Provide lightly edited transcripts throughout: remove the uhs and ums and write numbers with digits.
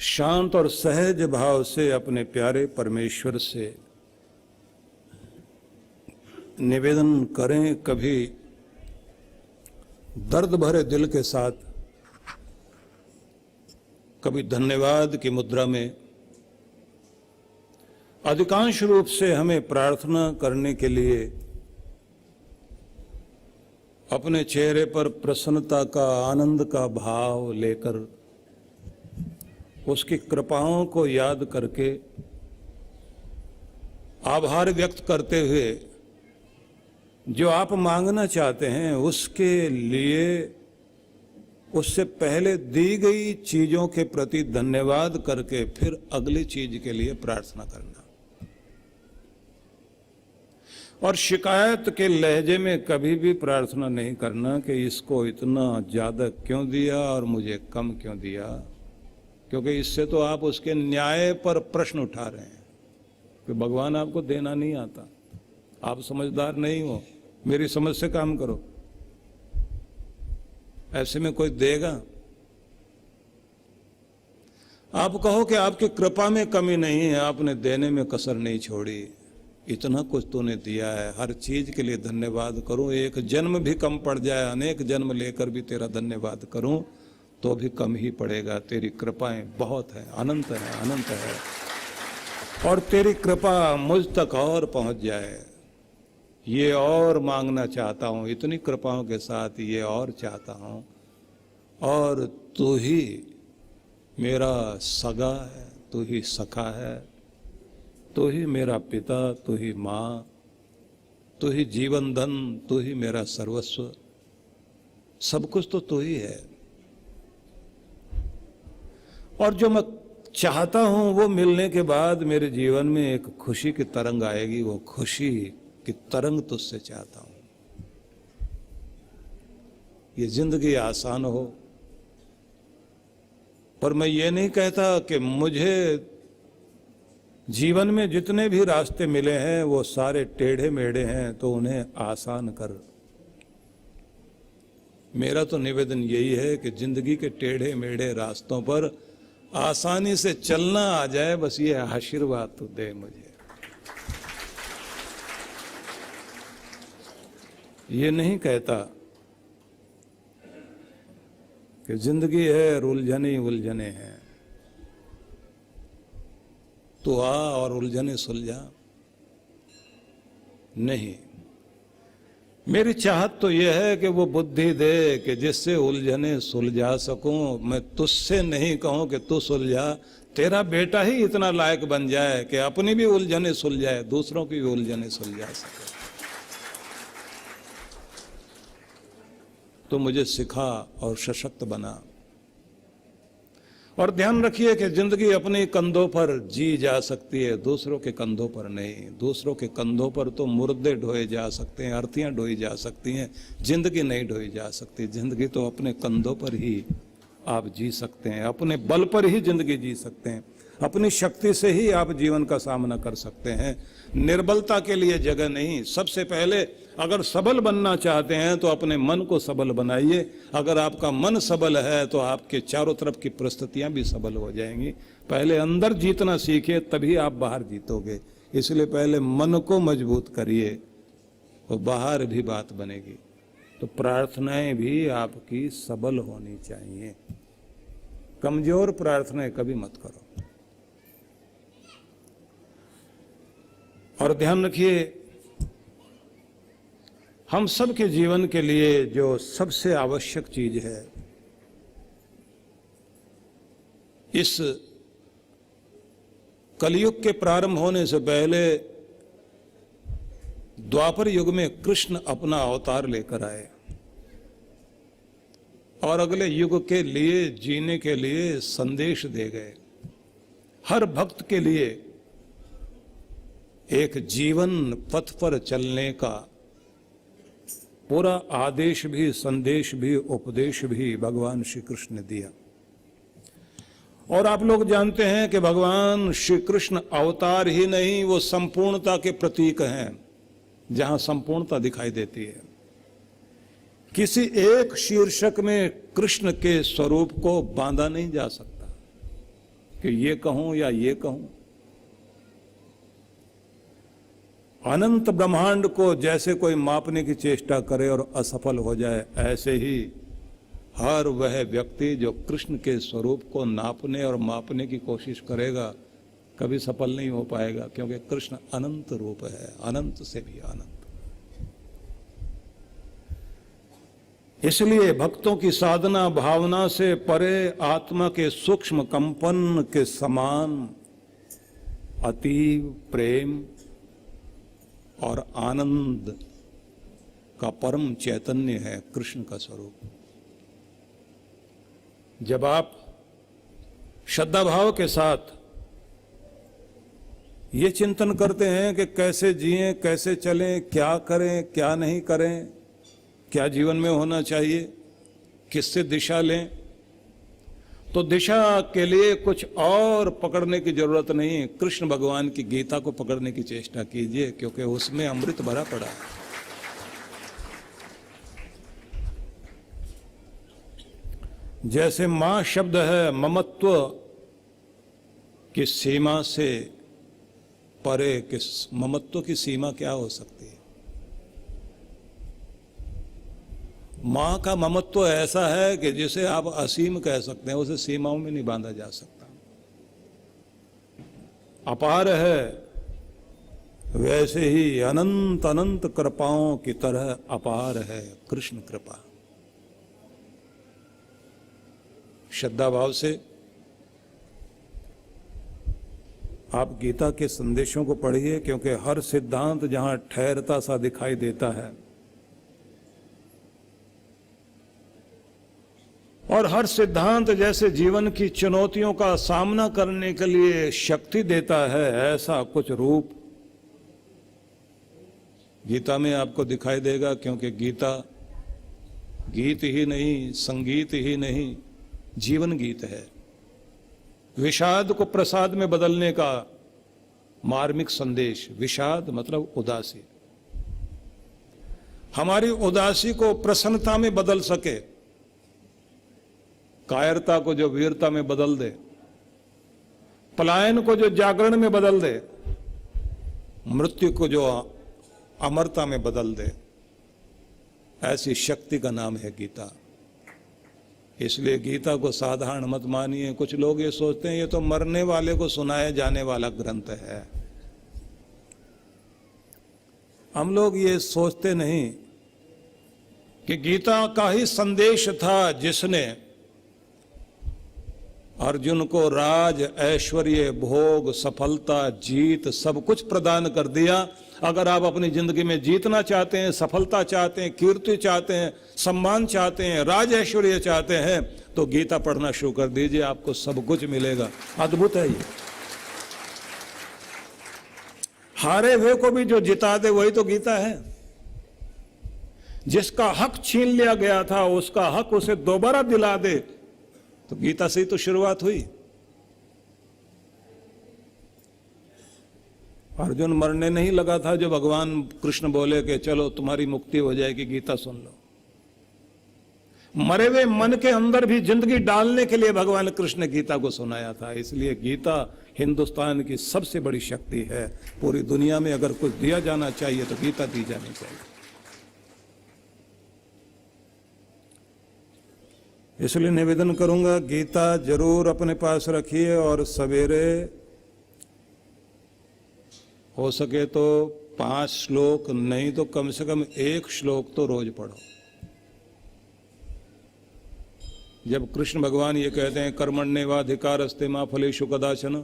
शांत और सहज भाव से अपने प्यारे परमेश्वर से निवेदन करें, कभी दर्द भरे दिल के साथ, कभी धन्यवाद की मुद्रा में। अधिकांश रूप से हमें प्रार्थना करने के लिए अपने चेहरे पर प्रसन्नता का, आनंद का भाव लेकर, उसकी कृपाओं को याद करके, आभार व्यक्त करते हुए जो आप मांगना चाहते हैं उसके लिए उससे पहले दी गई चीजों के प्रति धन्यवाद करके फिर अगली चीज के लिए प्रार्थना करना। और शिकायत के लहजे में कभी भी प्रार्थना नहीं करना कि इसको इतना ज्यादा क्यों दिया और मुझे कम क्यों दिया, क्योंकि इससे तो आप उसके न्याय पर प्रश्न उठा रहे हैं कि भगवान आपको देना नहीं आता, आप समझदार नहीं हो, मेरी समझ से काम करो। ऐसे में कोई देगा? आप कहो कि आपकी कृपा में कमी नहीं है, आपने देने में कसर नहीं छोड़ी, इतना कुछ तूने दिया है, हर चीज के लिए धन्यवाद करूं। एक जन्म भी कम पड़ जाए, अनेक जन्म लेकर भी तेरा धन्यवाद करूं तो भी कम ही पड़ेगा। तेरी कृपाएं बहुत है, अनंत है, अनंत है। और तेरी कृपा मुझ तक और पहुंच जाए, ये और मांगना चाहता हूं, इतनी कृपाओं के साथ ये और चाहता हूं। और तू ही मेरा सगा है, तू ही सखा है, तू ही मेरा पिता, तू ही माँ, तू ही जीवन धन, तू ही मेरा सर्वस्व, सब कुछ तो तू ही है। और जो मैं चाहता हूं वो मिलने के बाद मेरे जीवन में एक खुशी की तरंग आएगी, वो खुशी की तरंग तुझसे चाहता हूं। ये जिंदगी आसान हो, पर मैं ये नहीं कहता कि मुझे जीवन में जितने भी रास्ते मिले हैं वो सारे टेढ़े मेढ़े हैं तो उन्हें आसान कर। मेरा तो निवेदन यही है कि जिंदगी के टेढ़े मेढ़े रास्तों पर आसानी से चलना आ जाए, बस ये आशीर्वाद तो दे मुझे। ये नहीं कहता कि जिंदगी है उलझने ही उलझने हैं, तो आ और उलझने सुलझा। नहीं, मेरी चाहत तो यह है कि वो बुद्धि दे कि जिससे उलझने सुलझा सकूं। मैं तुझसे नहीं कहूं कि तू सुलझा, तेरा बेटा ही इतना लायक बन जाए कि अपनी भी उलझने सुलझाए, दूसरों की भी उलझने सुलझा सके। तो मुझे सिखा और सशक्त बना। और ध्यान रखिए कि जिंदगी अपने कंधों पर जी जा सकती है, दूसरों के कंधों पर नहीं। दूसरों के कंधों पर तो मुर्दे ढोए जा सकते हैं, अर्थियां ढोई जा सकती हैं, जिंदगी नहीं ढोई जा सकती। जिंदगी तो अपने कंधों पर ही आप जी सकते हैं, अपने बल पर ही जिंदगी जी सकते हैं, अपनी शक्ति से ही आप जीवन का सामना कर सकते हैं। निर्बलता के लिए जगह नहीं। सबसे पहले अगर सबल बनना चाहते हैं तो अपने मन को सबल बनाइए। अगर आपका मन सबल है तो आपके चारों तरफ की परिस्थितियां भी सबल हो जाएंगी। पहले अंदर जीतना सीखिए, तभी आप बाहर जीतोगे। इसलिए पहले मन को मजबूत करिए तो बाहर भी बात बनेगी। तो प्रार्थनाएं भी आपकी सबल होनी चाहिए। कमजोर प्रार्थनाएं कभी मत करो। और ध्यान रखिए, हम सब के जीवन के लिए जो सबसे आवश्यक चीज है, इस कलयुग के प्रारंभ होने से पहले द्वापर युग में कृष्ण अपना अवतार लेकर आए और अगले युग के लिए जीने के लिए संदेश दे गए। हर भक्त के लिए एक जीवन पथ पर चलने का पूरा आदेश भी, संदेश भी, उपदेश भी भगवान श्री कृष्ण ने दिया। और आप लोग जानते हैं कि भगवान श्री कृष्ण अवतार ही नहीं, वो संपूर्णता के प्रतीक हैं। जहां संपूर्णता दिखाई देती है, किसी एक शीर्षक में कृष्ण के स्वरूप को बांधा नहीं जा सकता कि ये कहूं या ये कहूं। अनंत ब्रह्मांड को जैसे कोई मापने की चेष्टा करे और असफल हो जाए, ऐसे ही हर वह व्यक्ति जो कृष्ण के स्वरूप को नापने और मापने की कोशिश करेगा कभी सफल नहीं हो पाएगा, क्योंकि कृष्ण अनंत रूप है, अनंत से भी अनंत। इसलिए भक्तों की साधना भावना से परे आत्मा के सूक्ष्म कंपन के समान अतीव प्रेम और आनंद का परम चैतन्य है कृष्ण का स्वरूप। जब आप श्रद्धा भाव के साथ ये चिंतन करते हैं कि कैसे जिएं, कैसे चलें, क्या करें, क्या नहीं करें, क्या जीवन में होना चाहिए, किससे दिशा लें, तो दिशा के लिए कुछ और पकड़ने की जरूरत नहीं। कृष्ण भगवान की गीता को पकड़ने की चेष्टा कीजिए, क्योंकि उसमें अमृत भरा पड़ा है। जैसे मां शब्द है, ममत्व की सीमा से परे, कि ममत्व की सीमा क्या हो सकती है। मां का ममत्व ऐसा है कि जिसे आप असीम कह सकते हैं, उसे सीमाओं में नहीं बांधा जा सकता। अपार है, वैसे ही अनंत अनंत कृपाओं की तरह अपार है कृष्ण कृपा। श्रद्धा भाव से आप गीता के संदेशों को पढ़िए, क्योंकि हर सिद्धांत जहां ठहरता सा दिखाई देता है और हर सिद्धांत जैसे जीवन की चुनौतियों का सामना करने के लिए शक्ति देता है, ऐसा कुछ रूप गीता में आपको दिखाई देगा। क्योंकि गीता गीत ही नहीं, संगीत ही नहीं, जीवन गीत है। विषाद को प्रसाद में बदलने का मार्मिक संदेश। विषाद मतलब उदासी, हमारी उदासी को प्रसन्नता में बदल सके, कायरता को जो वीरता में बदल दे, पलायन को जो जागरण में बदल दे, मृत्यु को जो अमरता में बदल दे, ऐसी शक्ति का नाम है गीता। इसलिए गीता को साधारण मत मानिए। कुछ लोग ये सोचते हैं ये तो मरने वाले को सुनाया जाने वाला ग्रंथ है। हम लोग ये सोचते नहीं कि गीता का ही संदेश था जिसने अर्जुन को राज, ऐश्वर्य, भोग, सफलता, जीत सब कुछ प्रदान कर दिया। अगर आप अपनी जिंदगी में जीतना चाहते हैं, सफलता चाहते हैं, कीर्ति चाहते हैं, सम्मान चाहते हैं, राज ऐश्वर्य चाहते हैं, तो गीता पढ़ना शुरू कर दीजिए, आपको सब कुछ मिलेगा। अद्भुत है ये। हारे हुए को भी जो जिता दे वही तो गीता है। जिसका हक छीन लिया गया था उसका हक उसे दोबारा दिला दे, तो गीता से ही तो शुरुआत हुई। अर्जुन मरने नहीं लगा था जो भगवान कृष्ण बोले कि चलो तुम्हारी मुक्ति हो जाएगी, गीता सुन लो। मरे हुए मन के अंदर भी जिंदगी डालने के लिए भगवान कृष्ण ने गीता को सुनाया था। इसलिए गीता हिंदुस्तान की सबसे बड़ी शक्ति है। पूरी दुनिया में अगर कुछ दिया जाना चाहिए तो गीता दी जानी चाहिए। इसलिए निवेदन करूंगा, गीता जरूर अपने पास रखिए और सवेरे हो सके तो 5 श्लोक नहीं तो कम से कम 1 श्लोक तो रोज पढ़ो। जब कृष्ण भगवान ये कहते हैं कर्मण्येवाधिकारस्ते मा फलेषु कदाचन,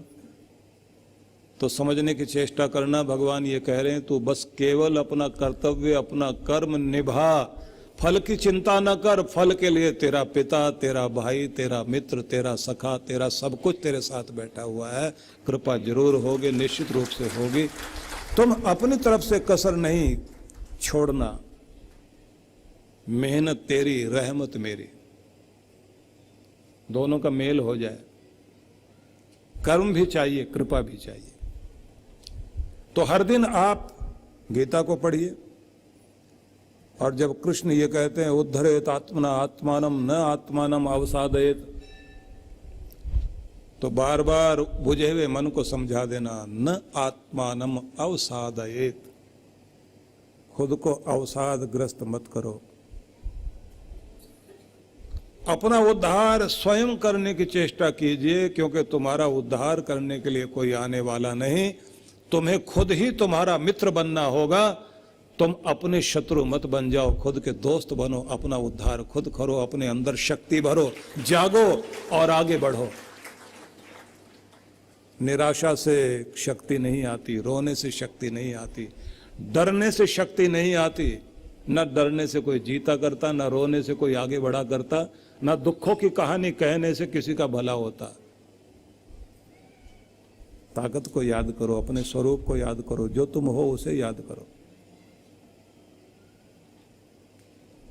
तो समझने की चेष्टा करना भगवान ये कह रहे हैं तू बस केवल अपना कर्तव्य, अपना कर्म निभा, फल की चिंता न कर। फल के लिए तेरा पिता, तेरा भाई, तेरा मित्र, तेरा सखा, तेरा सब कुछ तेरे साथ बैठा हुआ है। कृपा जरूर होगी, निश्चित रूप से होगी। तुम अपनी तरफ से कसर नहीं छोड़ना। मेहनत तेरी, रहमत मेरी, दोनों का मेल हो जाए। कर्म भी चाहिए, कृपा भी चाहिए। तो हर दिन आप गीता को पढ़िए। और जब कृष्ण ये कहते हैं उद्धरेत आत्मना आत्मानम न आत्मानम अवसादयेत, तो बार बार बुझे हुए मन को समझा देना, न आत्मानम अवसादयेत, खुद को अवसादग्रस्त मत करो। अपना उद्धार स्वयं करने की चेष्टा कीजिए, क्योंकि तुम्हारा उद्धार करने के लिए कोई आने वाला नहीं, तुम्हें खुद ही तुम्हारा मित्र बनना होगा। तुम अपने शत्रु मत बन जाओ, खुद के दोस्त बनो, अपना उद्धार खुद करो, अपने अंदर शक्ति भरो, जागो और आगे बढ़ो। निराशा से शक्ति नहीं आती, रोने से शक्ति नहीं आती, डरने से शक्ति नहीं आती। न डरने से कोई जीता करता, न रोने से कोई आगे बढ़ा करता, न दुखों की कहानी कहने से किसी का भला होता। ताकत को याद करो, अपने स्वरूप को याद करो, जो तुम हो उसे याद करो।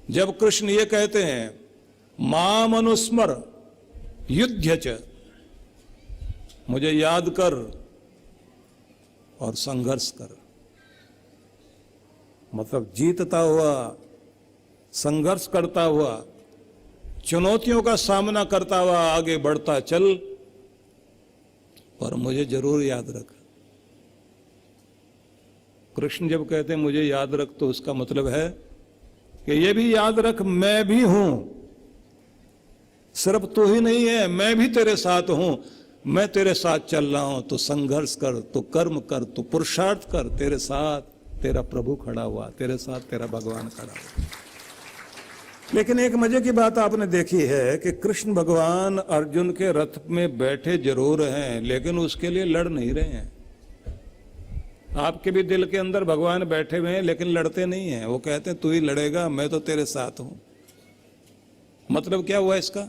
जब कृष्ण ये कहते हैं माम अनुस्मर युध्य च, मुझे याद कर और संघर्ष कर, मतलब जीतता हुआ, संघर्ष करता हुआ, चुनौतियों का सामना करता हुआ आगे बढ़ता चल, पर मुझे जरूर याद रख। कृष्ण जब कहते हैं मुझे याद रख, तो उसका मतलब है कि ये भी याद रख मैं भी हूं, सिर्फ तू ही नहीं है, मैं भी तेरे साथ हूं, मैं तेरे साथ चल रहा हूं। तो संघर्ष कर, तो कर्म कर, तो पुरुषार्थ कर, तेरे साथ तेरा प्रभु खड़ा हुआ, तेरे साथ तेरा भगवान खड़ा हुआ। लेकिन एक मजे की बात आपने देखी है कि कृष्ण भगवान अर्जुन के रथ में बैठे जरूर हैं, लेकिन उसके लिए लड़ नहीं रहे हैं। आपके भी दिल के अंदर भगवान बैठे हुए हैं, लेकिन लड़ते नहीं हैं। वो कहते हैं तू ही लड़ेगा, मैं तो तेरे साथ हूं। मतलब क्या हुआ इसका?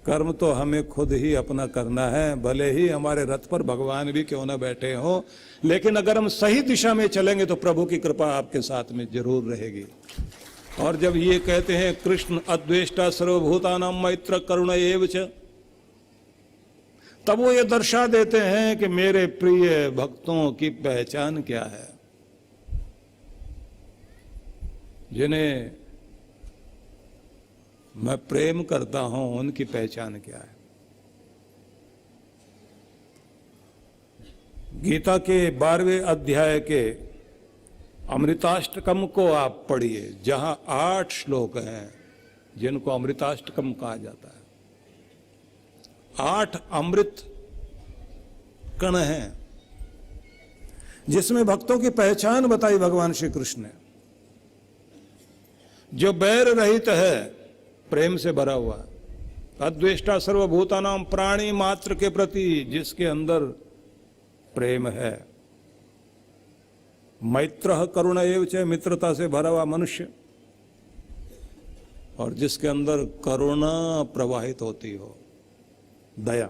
कर्म तो हमें खुद ही अपना करना है, भले ही हमारे रथ पर भगवान भी क्यों ना बैठे हो, लेकिन अगर हम सही दिशा में चलेंगे तो प्रभु की कृपा आपके साथ में जरूर रहेगी। और जब ये कहते हैं कृष्ण अद्वेष्टा सर्वभूतानां मैत्र करुण एव च, तब वो ये दर्शा देते हैं कि मेरे प्रिय भक्तों की पहचान क्या है, जिन्हें मैं प्रेम करता हूं उनकी पहचान क्या है। गीता के 12वें अध्याय के अमृताष्टकम को आप पढ़िए, जहां 8 श्लोक हैं जिनको अमृताष्टकम कहा जाता है। 8 अमृत कण हैं जिसमें भक्तों की पहचान बताई भगवान श्री कृष्ण ने। जो बैर रहित है, प्रेम से भरा हुआ, अद्वेष्टा सर्वभूतानां, प्राणी मात्र के प्रति जिसके अंदर प्रेम है, मैत्र करुण एव च, मित्रता से भरा हुआ मनुष्य, और जिसके अंदर करुणा प्रवाहित होती हो, दया।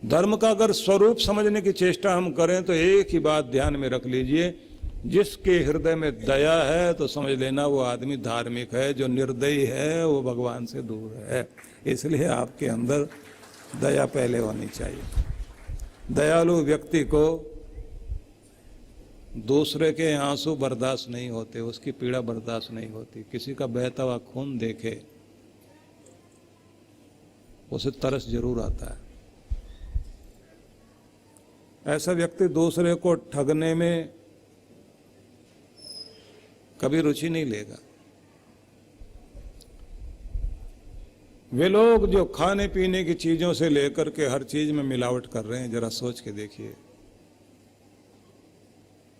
धर्म का अगर स्वरूप समझने की चेष्टा हम करें तो एक ही बात ध्यान में रख लीजिए, जिसके हृदय में दया है तो समझ लेना वो आदमी धार्मिक है, जो निर्दयी है वो भगवान से दूर है। इसलिए आपके अंदर दया पहले होनी चाहिए। दयालु व्यक्ति को दूसरे के आंसू बर्दाश्त नहीं होते, उसकी पीड़ा बर्दाश्त नहीं होती। किसी का बहता हुआ खून देखे उसे तरस जरूर आता है। ऐसा व्यक्ति दूसरे को ठगने में कभी रुचि नहीं लेगा। वे लोग जो खाने पीने की चीजों से लेकर के हर चीज में मिलावट कर रहे हैं, जरा सोच के देखिए।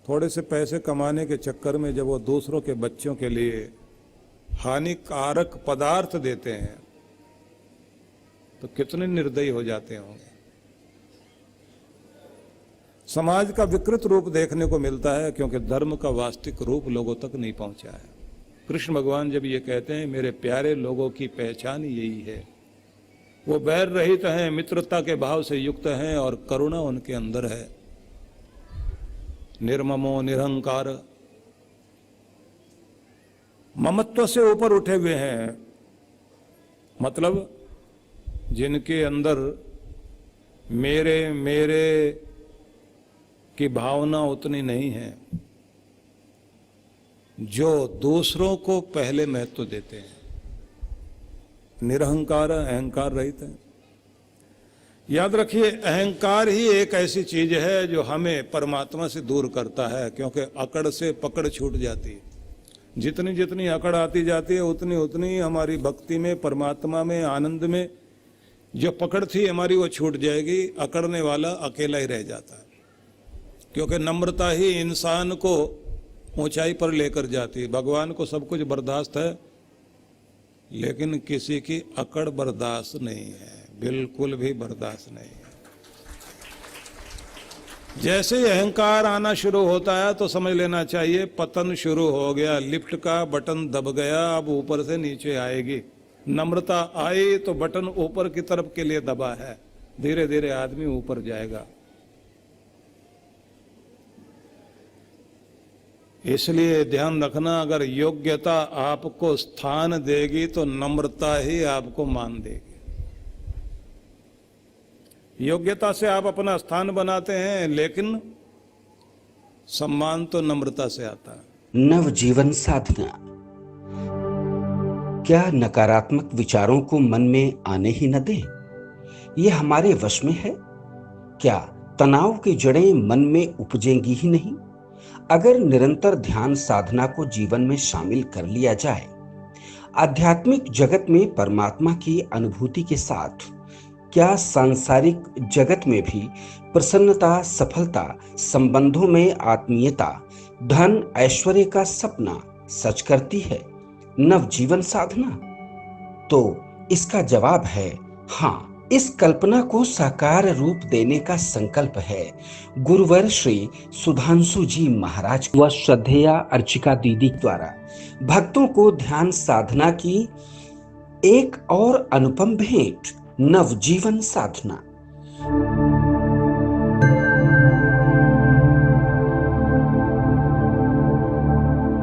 थोड़े से पैसे कमाने के चक्कर में जब वो दूसरों के बच्चों के लिए हानिकारक पदार्थ देते हैं तो कितने निर्दयी हो जाते होंगे। समाज का विकृत रूप देखने को मिलता है, क्योंकि धर्म का वास्तविक रूप लोगों तक नहीं पहुंचा है। कृष्ण भगवान जब ये कहते हैं मेरे प्यारे लोगों की पहचान यही है, वो बैर रहित हैं, मित्रता के भाव से युक्त हैं और करुणा उनके अंदर है। निर्ममो निरहंकार, ममत्व से ऊपर उठे हुए हैं, मतलब जिनके अंदर मेरे मेरे की भावना उतनी नहीं है, जो दूसरों को पहले महत्व देते हैं। निरहंकार अहंकार रहित है। याद रखिए, अहंकार ही एक ऐसी चीज है जो हमें परमात्मा से दूर करता है, क्योंकि अकड़ से पकड़ छूट जाती है। जितनी जितनी अकड़ आती जाती है उतनी उतनी हमारी भक्ति में, परमात्मा में, आनंद में जो पकड़ थी हमारी वो छूट जाएगी। अकड़ने वाला अकेला ही रह जाता है, क्योंकि नम्रता ही इंसान को ऊंचाई पर लेकर जाती है। भगवान को सब कुछ बर्दाश्त है, लेकिन किसी की अकड़ बर्दाश्त नहीं है, बिल्कुल भी बर्दाश्त नहीं है। जैसे ही अहंकार आना शुरू होता है तो समझ लेना चाहिए पतन शुरू हो गया, लिफ्ट का बटन दब गया, अब ऊपर से नीचे आएगी। नम्रता आई तो बटन ऊपर की तरफ के लिए दबा है, धीरे धीरे आदमी ऊपर जाएगा। इसलिए ध्यान रखना, अगर योग्यता आपको स्थान देगी तो नम्रता ही आपको मान देगी। योग्यता से आप अपना स्थान बनाते हैं, लेकिन सम्मान तो नम्रता से आता है। नवजीवन साधना। क्या नकारात्मक विचारों को मन में आने ही न दें? ये हमारे वश में है? क्या तनाव की जड़ें मन में उपजेंगी ही नहीं? अगर निरंतर ध्यान साधना को जीवन में शामिल कर लिया जाए, आध्यात्मिक जगत में परमात्मा की अनुभूति के साथ क्या सांसारिक जगत में भी प्रसन्नता, सफलता, संबंधों में आत्मीयता, धन ऐश्वर्य का सपना सच करती है नवजीवन साधना? तो इसका जवाब है हाँ। इस कल्पना को साकार रूप देने का संकल्प है गुरुवर श्री सुधांशु जी महाराज व श्रद्धेया अर्चिका दीदी द्वारा भक्तों को ध्यान साधना की एक और अनुपम भेंट, नवजीवन साधना।